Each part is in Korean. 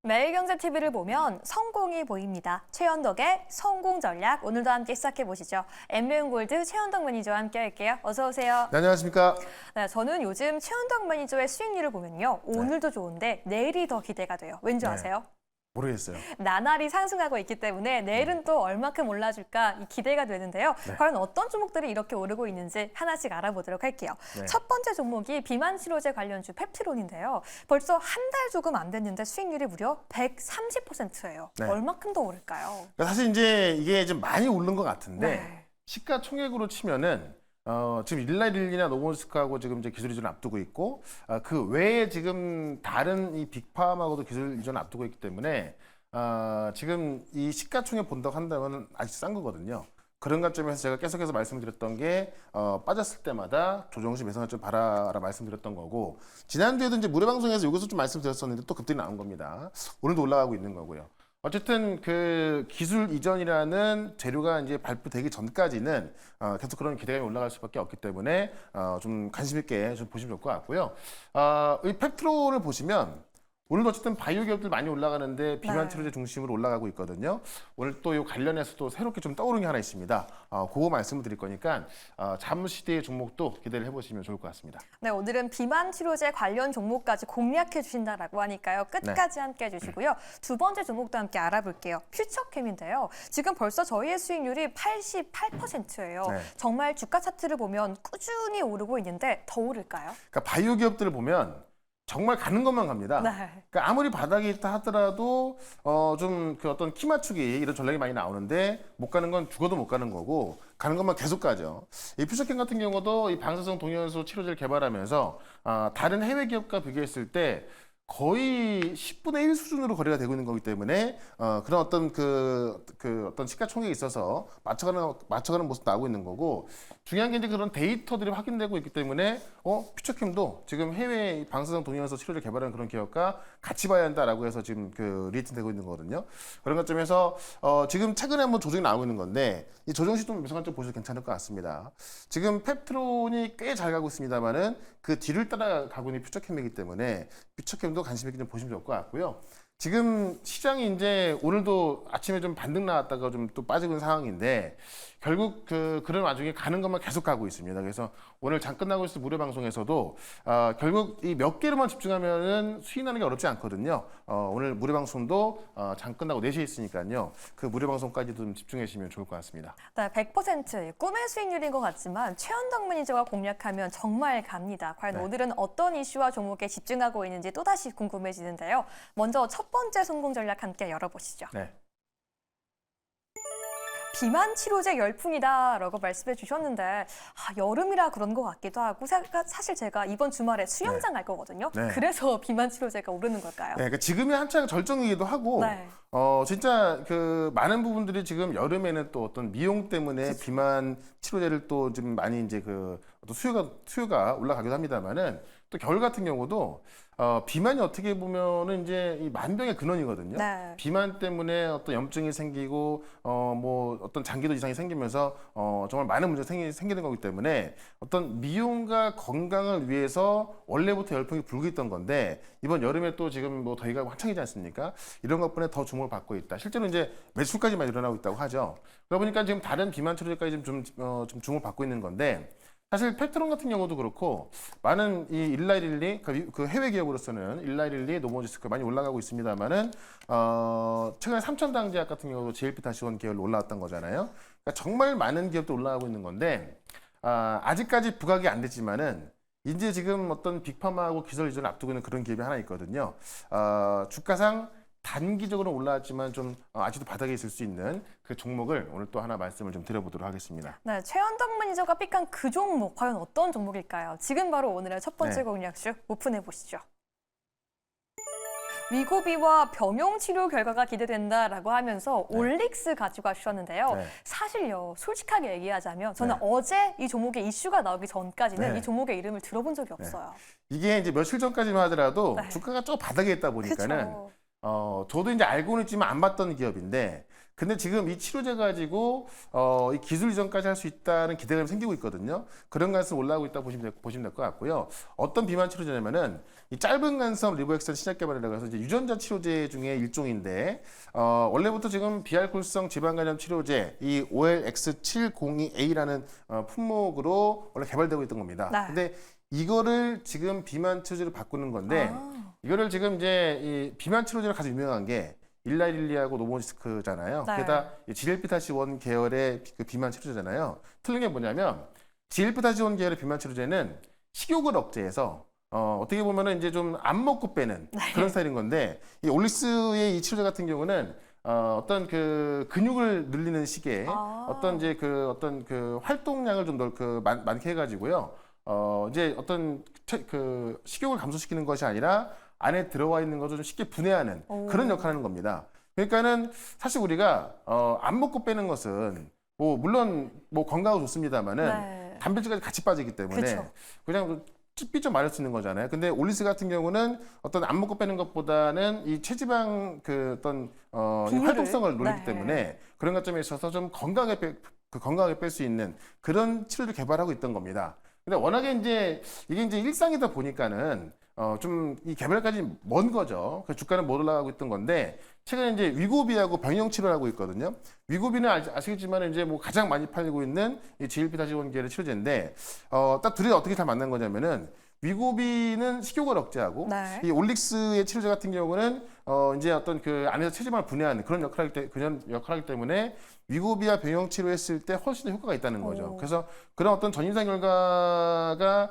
매일경제TV를 보면 성공이 보입니다. 최현덕의 성공 전략 오늘도 함께 시작해 보시죠. 엠비온골드 최현덕 매니저와 함께 할게요. 어서 오세요. 네, 안녕하십니까? 네, 저는 요즘 최현덕 매니저의 수익률을 보면요. 오늘도 좋은데 내일이 더 기대가 돼요. 왠지 아세요? 모르겠어요. 나날이 상승하고 있기 때문에 내일은 또 얼마큼 올라줄까 기대가 되는데요. 과연 어떤 종목들이 이렇게 오르고 있는지 하나씩 알아보도록 할게요. 첫 번째 종목이 비만치료제 관련주 펩티론인데요. 벌써 한 달 조금 안 됐는데 수익률이 무려 130%예요. 얼마큼 더 오를까요? 사실 이제 이게 좀 많이 오른 것 같은데 시가총액으로 치면은 지금 일라일리나 노보노스크하고 지금 이제 기술 이전 앞두고 있고 그 외에 지금 다른 이 빅팜하고도 기술 이전 앞두고 있기 때문에 지금 이 시가총액 본다고 한다면 아직 싼 거거든요. 그런 관점에서 제가 계속해서 말씀드렸던 게 빠졌을 때마다 조정시 매수를 좀 봐라 말씀드렸던 거고 지난주에도 이제 무료방송에서 여기서 좀 말씀드렸었는데 또 급등이 나온 겁니다. 오늘도 올라가고 있는 거고요. 어쨌든 그 기술 이전이라는 재료가 이제 발표되기 전까지는 계속 그런 기대감이 올라갈 수밖에 없기 때문에 좀 관심 있게 좀 보시면 좋을 것 같고요. 이 펩트론을 보시면 오늘도 어쨌든 바이오 기업들 많이 올라가는데 비만 치료제 중심으로 올라가고 있거든요. 오늘 또 이 관련해서도 새롭게 좀 떠오른 게 하나 있습니다. 그거 말씀을 드릴 거니까 잠시 뒤의 종목도 기대를 해보시면 좋을 것 같습니다. 네, 오늘은 비만 치료제 관련 종목까지 공략해 주신다라고 하니까요. 끝까지 함께 해주시고요. 두 번째 종목도 함께 알아볼게요. 퓨처캠인데요. 지금 벌써 저희의 수익률이 88%예요. 정말 주가 차트를 보면 꾸준히 오르고 있는데 더 오를까요? 그러니까 바이오 기업들을 보면 정말 가는 것만 갑니다. 그러니까 아무리 바닥에 있다 하더라도 좀 그 어떤 키 맞추기 이런 전략이 많이 나오는데 못 가는 건 죽어도 못 가는 거고 가는 것만 계속 가죠. 이 퓨처캠 같은 경우도 이 방사성 동위원소 치료제를 개발하면서 다른 해외 기업과 비교했을 때 거의 10분의 1 수준으로 거래가 되고 있는 거기 때문에 그런 어떤 그 어떤 시가총액에 있어서 맞춰가는 모습 나오고 있는 거고 중요한 게 이제 그런 데이터들이 확인되고 있기 때문에 퓨처캠도 지금 해외 방사성 동위원소 치료를 개발하는 그런 기업과 같이 봐야 한다라고 해서 지금 그 리스팅되고 있는 거거든요. 그런 관점에서 지금 최근에 한번 조정이 나오고 있는 건데 이 조정 시점 매수 관점 보셔도 괜찮을 것 같습니다. 지금 펩트론이 꽤 잘 가고 있습니다만은 그 뒤를 따라가고 있는 퓨처캠이기 때문에 퓨처캠도 관심 있게 좀 보시면 좋을 것 같고요. 지금 시장이 이제 오늘도 아침에 좀 반등 나왔다가 좀 또 빠지는 상황인데 결국 그런 와중에 가는 것만 계속 가고 있습니다. 그래서 오늘 장 끝나고 있을 무료 방송에서도 결국 이 몇 개로만 집중하면은 수익 나는 게 어렵지 않거든요. 오늘 무료 방송도 장 끝나고 4시에 있으니까요. 그 무료 방송까지도 좀 집중해 주시면 좋을 것 같습니다. 네, 100% 꿈의 수익률인 것 같지만 최현덕 매니저가 공략하면 정말 갑니다. 과연 오늘은 어떤 이슈와 종목에 집중하고 있는지 또다시 궁금해지는데요. 먼저 첫 번째 성공 전략 함께 열어보시죠. 비만 치료제 열풍이다라고 말씀해 주셨는데 여름이라 그런 것 같기도 하고 사실 제가 이번 주말에 수영장 갈 거거든요. 그래서 비만 치료제가 오르는 걸까요? 그러니까 지금이 한창 절정이기도 하고 진짜 그 많은 부분들이 지금 여름에는 또 어떤 미용 때문에 비만 치료제를 또 좀 많이 이제 그 어떤 수요가 올라가기도 합니다만은 또 겨울 같은 경우도 비만이 어떻게 보면은 이제 이 만병의 근원이거든요. 비만 때문에 어떤 염증이 생기고 뭐 어떤 장기도 이상이 생기면서 정말 많은 문제가 생기는 거기 때문에 어떤 미용과 건강을 위해서 원래부터 열풍이 불고 있던 건데 이번 여름에 또 지금 뭐 더위가 한창이지 않습니까? 이런 것뿐에 더 주목을 받고 있다. 실제로 이제 매출까지 많이 일어나고 있다고 하죠. 그러다 보니까 지금 다른 비만 치료제까지 좀 주목을 받고 있는 건데 사실 펩트론 같은 경우도 그렇고 많은 이 일라이릴리 그 해외 기업으로서는 일라이릴리, 노보노디스크 많이 올라가고 있습니다만은 최근에 삼천당제약 같은 경우도 GLP-1 계열로 올라왔던 거잖아요. 그러니까 정말 많은 기업도 올라가고 있는 건데 아직까지 부각이 안 됐지만은 이제 지금 어떤 빅파마하고 기술 이전을 앞두고 있는 그런 기업이 하나 있거든요. 주가상 단기적으로 올라왔지만 좀 아직도 바닥에 있을 수 있는 그 종목을 오늘 또 하나 말씀을 좀 드려보도록 하겠습니다. 네, 최현덕 매니저가 픽한 그 종목 과연 어떤 종목일까요? 지금 바로 오늘의 첫 번째 공략주 오픈해 보시죠. 위고비와 병용 치료 결과가 기대된다라고 하면서 올릭스 가지고 와주셨는데요. 사실요, 솔직하게 얘기하자면 저는 어제 이 종목의 이슈가 나오기 전까지는 이 종목의 이름을 들어본 적이 없어요. 이게 이제 며칠 전까지만 하더라도 주가가 좀 바닥에 있다 보니까는 저도 이제 알고는 있지만 안 봤던 기업인데 근데 지금 이 치료제 가지고 이 기술 이전까지 할 수 있다는 기대감이 생기고 있거든요. 그런 가능성이 올라오고 있다고 보시면 될 것 같고요. 어떤 비만 치료제냐면은 이 짧은 간섭 리보엑산 시작 개발이라고 해서 이제 유전자 치료제 중에 일종인데 원래부터 지금 비알코올성 지방 간염 치료제 이 OLX702A라는 품목으로 원래 개발되고 있던 겁니다. 네. 근데 이거를 지금 비만 치료제로 바꾸는 건데 이거를 지금 이제 이 비만 치료제로 가장 유명한 게 일라릴리하고 노보디스크잖아요. 네. 그게 다 GLP-1 계열의 그 비만 치료제잖아요. 틀린 게 뭐냐면 GLP-1 계열의 비만 치료제는 식욕을 억제해서 어떻게 보면은 이제 좀 안 먹고 빼는 그런 스타일인 건데 이 올릭스의 이 치료제 같은 경우는 어떤 그 근육을 늘리는 식의 어떤 이제 그 활동량을 좀 더 많게 해가지고요. 이제 어떤 그 식욕을 감소시키는 것이 아니라 안에 들어와 있는 것을 좀 쉽게 분해하는 그런 역할을 하는 겁니다. 그러니까는 사실 우리가 안 먹고 빼는 것은 뭐 물론 뭐 건강하고 좋습니다만은 네. 단백질까지 같이 빠지기 때문에 그쵸. 그냥 삐쩍 마를 수 있는 거잖아요. 근데 올리스 같은 경우는 어떤 안 먹고 빼는 것보다는 이 체지방 그 어떤 이 비율을? 활동성을 노리기 네. 때문에 그런 것점에 있어서 좀 건강하게 뺄 수 있는 그런 치료를 개발하고 있던 겁니다. 근데 워낙에 이제 이게 이제 일상이다 보니까는 좀 이 개발까지 먼 거죠. 그 주가는 못 올라가고 있던 건데 최근에 이제 위고비하고 병용 치료를 하고 있거든요. 위고비는 아시겠지만 이제 뭐 가장 많이 팔리고 있는 이 GLP-1 계열의 치료제인데 딱 둘이 어떻게 잘 만난 거냐면은 위고비는 식욕을 억제하고 네. 이 올릭스의 치료제 같은 경우는 이제 어떤 그 안에서 체지방을 분해하는 그런 역할하기 때문에 위고비와 병용 치료했을 때 훨씬 더 효과가 있다는 거죠. 그래서 그런 어떤 전임상 결과가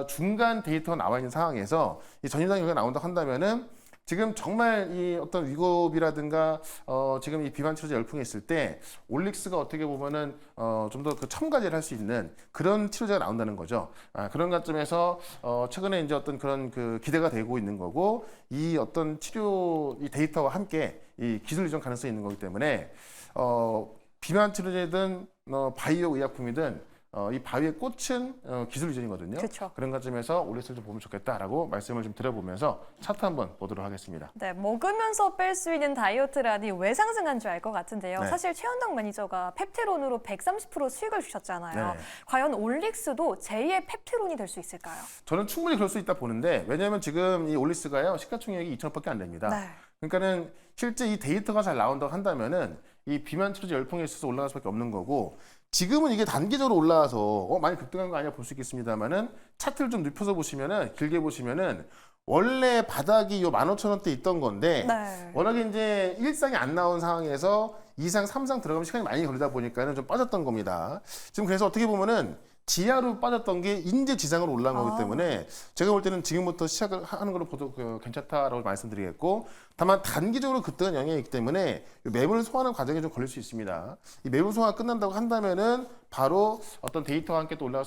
중간 데이터가 나와 있는 상황에서 이 전임상 결과가 나온다고 한다면은 지금 정말 이 어떤 위고비라든가 지금 이 비만 치료제 열풍에 있을 때 올릭스가 어떻게 보면은 좀 더 그 첨가제를 할 수 있는 그런 치료제가 나온다는 거죠. 그런 관점에서 최근에 이제 어떤 그런 그 기대가 되고 있는 거고 이 어떤 치료 이 데이터와 함께 이 기술 이전 가능성이 있는 거기 때문에 비만 치료제든 바이오 의약품이든 이 바위의 꽃은 기술 이전이거든요. 그쵸. 그런 관점에서 올릭스를 좀 보면 좋겠다라고 말씀을 좀 드려보면서 차트 한번 보도록 하겠습니다. 네, 먹으면서 뺄 수 있는 다이어트라니 왜 상승한 줄 알 것 같은데요. 네. 사실 최현덕 매니저가 펩티론으로 130% 수익을 주셨잖아요. 네. 과연 올릭스도 제2의 펩티론이 될 수 있을까요? 저는 충분히 그럴 수 있다 보는데 왜냐하면 지금 이 올릭스가요 시가총액이 2천억밖에 안 됩니다. 네. 그러니까는 실제 이 데이터가 잘 나온다고 한다면은 이 비만 치료제 열풍에 있어서 올라갈 수밖에 없는 거고 지금은 이게 단기적으로 올라와서 많이 급등한 거 아니야 볼 수 있겠습니다만은 차트를 좀 눕혀서 보시면은 길게 보시면은 원래 바닥이 요 15,000원대 있던 건데 네. 워낙에 이제 일상이 안 나온 상황에서 2상, 3상 들어가면 시간이 많이 걸리다 보니까는 좀 빠졌던 겁니다. 지금 그래서 어떻게 보면은 지하로 빠졌던 게 인제 지상으로 올라온 거기 때문에 제가 볼 때는 지금부터 시작을 하는 걸로 보도 괜찮다라고 말씀드리겠고 다만 단기적으로 급등한 영향이 있기 때문에 매물 소화하는 과정이 좀 걸릴 수 있습니다. 이 매물 소화가 끝난다고 한다면은 바로 어떤 데이터와 함께 또 올라갈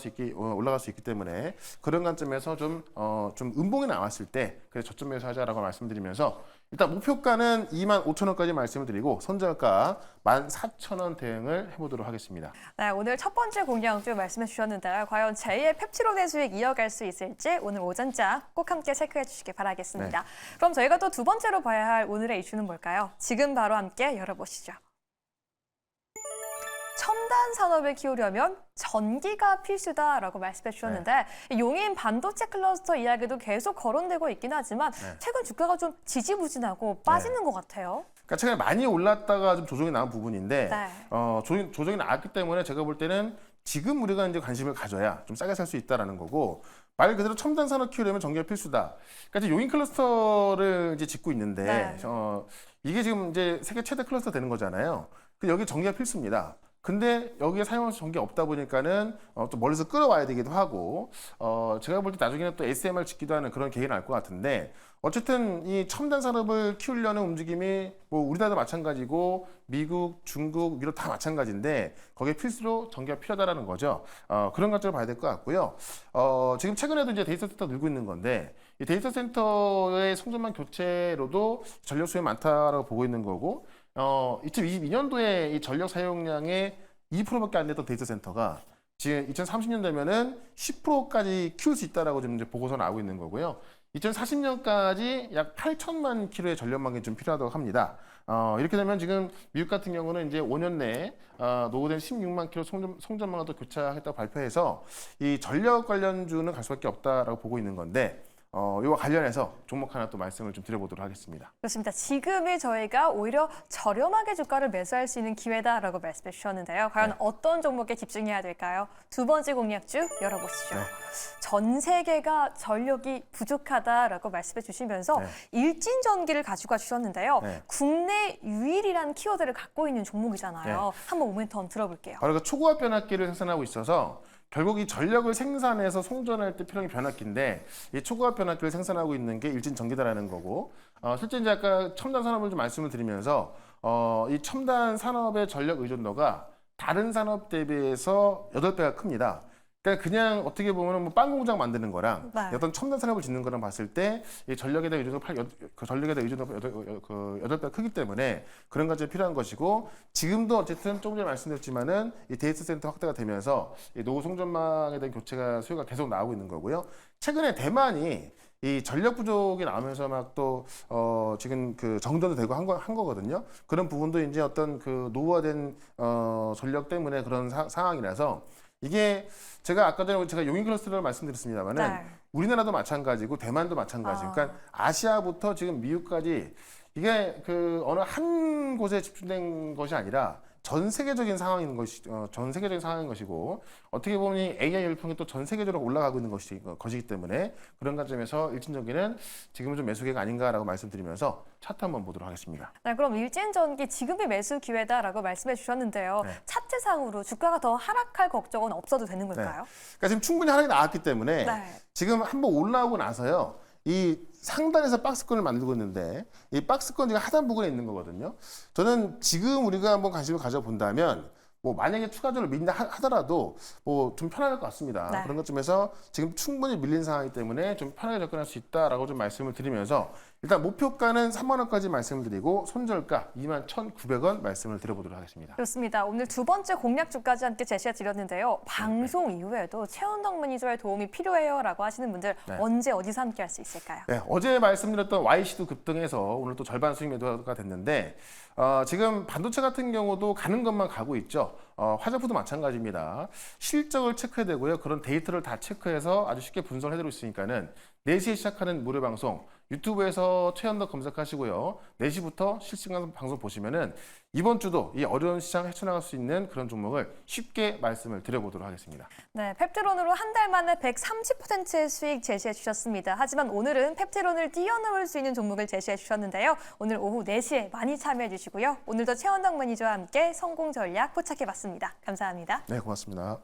수 있기 때문에 그런 관점에서 좀 음봉이 나왔을 때 그래서 저점에서 하자라고 말씀드리면서 일단 목표가는 25,000원까지 말씀을 드리고 선저가 14,000원 대응을 해보도록 하겠습니다. 네, 오늘 첫 번째 공략주 말씀해 주셨는데요. 과연 제2의 펩티론의 수익 이어갈 수 있을지 오늘 오전자 꼭 함께 체크해 주시기 바라겠습니다. 그럼 저희가 또 두 번째로 봐야 할 오늘의 이슈는 뭘까요? 지금 바로 함께 열어보시죠. 첨단 산업을 키우려면 전기가 필수다라고 말씀해 주셨는데 용인 반도체 클러스터 이야기도 계속 거론되고 있긴 하지만 최근 주가가 좀 지지부진하고 빠지는 것 같아요. 그러니까 최근에 많이 올랐다가 좀 조정이 나온 부분인데 네. 조정이 나왔기 때문에 제가 볼 때는 지금 우리가 이제 관심을 가져야 좀 싸게 살 수 있다라는 거고 말 그대로 첨단 산업 키우려면 전기가 필수다. 그러니까 이제 용인 클러스터를 이제 짓고 있는데 네. 이게 지금 이제 세계 최대 클러스터 되는 거잖아요. 근데 여기 전기가 필수입니다. 근데 여기에 사용할 수 전기가 없다 보니까는 좀 멀리서 끌어와야 되기도 하고 제가 볼 때 나중에는 또 SMR 짓기도 하는 그런 계획이 날 것 같은데 어쨌든 이 첨단 산업을 키우려는 움직임이 뭐 우리나라도 마찬가지고 미국, 중국, 유럽 다 마찬가지인데 거기에 필수로 전기가 필요하다라는 거죠. 그런 관점을 봐야 될 것 같고요. 지금 최근에도 이제 데이터 센터 늘고 있는 건데 이 데이터 센터의 송전망 교체로도 전력 수요가 많다라고 보고 있는 거고 2022년도에 이 전력 사용량의 2%밖에 안 됐던 데이터 센터가 지금 2030년 되면은 10%까지 키울 수 있다라고 지금 이제 보고서 나오고 있는 거고요. 2040년까지 약 8천만 킬로의 전력망이 좀 필요하다고 합니다. 이렇게 되면 지금 미국 같은 경우는 이제 5년 내에 노후된 16만 킬로 송전망을 또 교체하겠다고 발표해서 이 전력 관련주는 갈 수밖에 없다라고 보고 있는 건데 이와 관련해서 종목 하나 또 말씀을 좀 드려보도록 하겠습니다. 그렇습니다. 지금이 저희가 오히려 저렴하게 주가를 매수할 수 있는 기회다라고 말씀해 주셨는데요. 과연 어떤 종목에 집중해야 될까요? 두 번째 공략주 열어보시죠. 전 세계가 전력이 부족하다라고 말씀해 주시면서 일진전기를 가지고 주셨는데요. 국내 유일이라는 키워드를 갖고 있는 종목이잖아요. 한번 모멘텀 들어볼게요. 바로 그 초고압 변압기를 생산하고 있어서 결국 이 전력을 생산해서 송전할 때 필요한 게 변압기인데 이 초고압 변압기를 생산하고 있는 게 일진전기다라는 거고 실제 이제 아까 첨단 산업을 좀 말씀을 드리면서 이 첨단 산업의 전력 의존도가 다른 산업 대비해서 8배가 큽니다. 그러니까 그냥 어떻게 보면 뭐 빵 공장 만드는 거랑 어떤 첨단 산업을 짓는 거랑 봤을 때 이 전력에 대한 의존도가 8배가 크기 때문에 그런 것이 필요한 것이고 지금도 어쨌든 조금 전에 말씀드렸지만은 이 데이터 센터 확대가 되면서 이 노후 송전망에 대한 교체가 수요가 계속 나오고 있는 거고요. 최근에 대만이 이 전력 부족이 나오면서 막 또 지금 그 정전도 되고 한 거거든요. 그런 부분도 이제 어떤 그 노후화된 전력 때문에 그런 상황이라서 이게 제가 아까 전에 제가 용인 클러스터를 말씀드렸습니다만은 우리나라도 마찬가지고 대만도 마찬가지고 그러니까 아시아부터 지금 미국까지 이게 그 어느 한 곳에 집중된 것이 아니라 전 세계적인 상황인 것이고 어떻게 보면 이 AI 열풍이 또 전 세계적으로 올라가고 있는 것이기 때문에 그런 관점에서 일진전기는 지금은 좀 매수 기회가 아닌가라고 말씀드리면서 차트 한번 보도록 하겠습니다. 네, 그럼 일진전기 지금이 매수 기회다라고 말씀해 주셨는데요. 차트상으로 주가가 더 하락할 걱정은 없어도 되는 걸까요? 그러니까 지금 충분히 하락이 나왔기 때문에 지금 한번 올라오고 나서요. 이 상단에서 박스권을 만들고 있는데 이 박스권 지금 하단 부분에 있는 거거든요. 저는 지금 우리가 한번 관심을 가져본다면 뭐 만약에 추가적으로 밀린다 하더라도 뭐 좀 편할 것 같습니다. 그런 것쯤에서 지금 충분히 밀린 상황이기 때문에 좀 편하게 접근할 수 있다라고 좀 말씀을 드리면서 일단 목표가는 3만 원까지 말씀을 드리고 손절가 21,900원 말씀을 드려보도록 하겠습니다. 좋습니다. 오늘 두 번째 공략주까지 함께 제시해 드렸는데요. 방송 이후에도 최원덕 매니저의 도움이 필요해요라고 하시는 분들 언제 어디서 함께 할 수 있을까요? 어제 말씀드렸던 YC도 급등해서 오늘 또 절반 수익 매도가 됐는데 지금 반도체 같은 경우도 가는 것만 가고 있죠. 화장품도 마찬가지입니다. 실적을 체크해야 되고요. 그런 데이터를 다 체크해서 아주 쉽게 분석을 해드리고 있으니까는 4시에 시작하는 무료 방송 유튜브에서 최현덕 검색하시고요. 4시부터 실시간 방송 보시면은 이번 주도 이 어려운 시장 헤쳐나갈 수 있는 그런 종목을 쉽게 말씀을 드려보도록 하겠습니다. 네, 펩트론으로 한 달 만에 130%의 수익 제시해 주셨습니다. 하지만 오늘은 펩트론을 뛰어넘을 수 있는 종목을 제시해 주셨는데요. 오늘 오후 4시에 많이 참여해 주시고요. 오늘도 최원덕 매니저와 함께 성공 전략 포착해 봤습니다. 감사합니다. 네, 고맙습니다.